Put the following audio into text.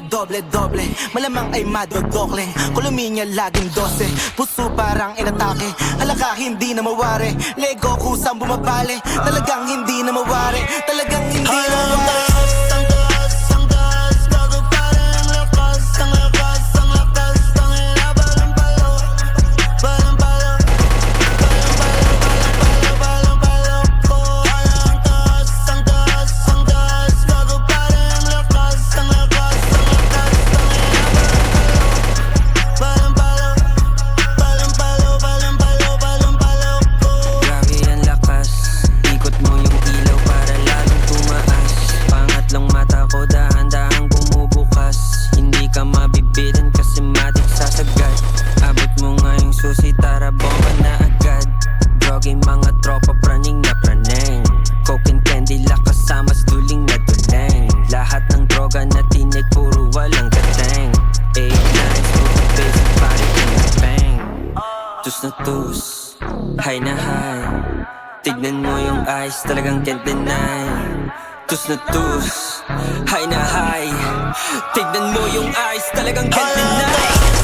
doble-doble, malamang ay madodokling. Kuluminya laging 12, puso parang inatake. Halaka hindi na mawari, lego kusang bumabali. Talagang hindi na mawari, talagang hindi na mawari. Tus na tus, high na high. Tignan mo yung eyes, talagang can't deny. Tus na tus, high na high. Tignan mo yung eyes, talagang can't deny.